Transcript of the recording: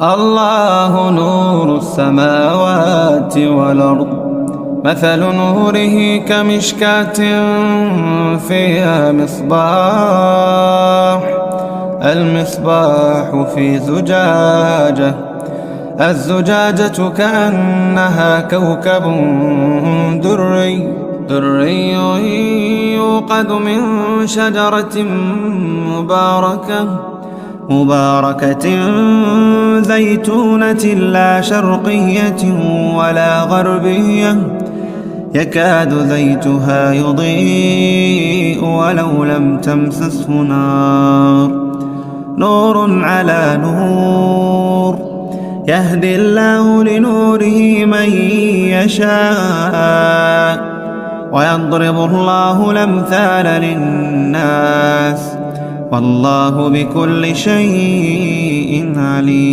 الله نور السماوات والأرض، مثل نوره كمشكاة فيها مصباح، المصباح في زجاجة، الزجاجة كأنها كوكب دري يوقد من شجرة مباركة زيتونة لا شرقية ولا غربية، يكاد زيتها يضيء ولو لم تمسسه نار، نور على نور، يهدي الله لنوره من يشاء، ويضرب الله الأمثال للناس، والله بكل شيء عليم.